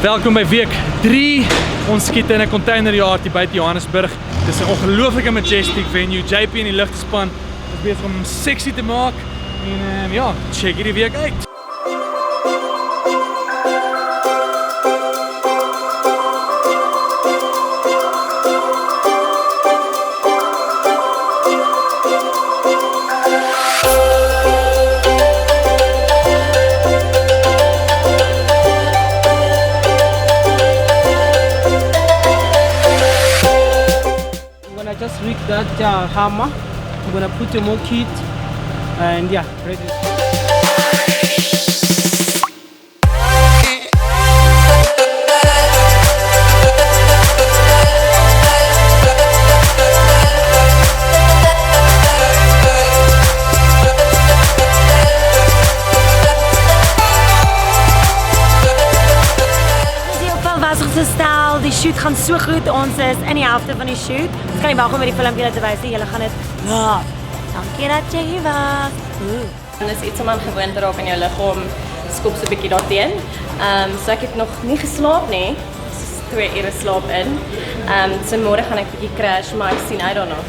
Welkom by week 3. Ons skiet in 'n containerjaard hier buite Johannesburg. Dit is 'n ongelooflike majestic venue. JP en die ligtespan is besig om sexy te maak. En ja, check hierdie week uit. Just rig that hammer. I'm gonna put a more kit and yeah, ready. Stel, die shoot gaan so goed, ons is in die helfte van die shoot. Ons kan nie wag om met die filmpie te wys nie, julle gaan dit love. Dankie dat jy hier was. En is iets om aan gewoon te raak in jou liggaam, skop so 'n bietjie daarteen. So ek het nog nie geslaap nie, so 2 ure slaap in. So môre gaan ek bietjie crash, maar ek sien uit daarna.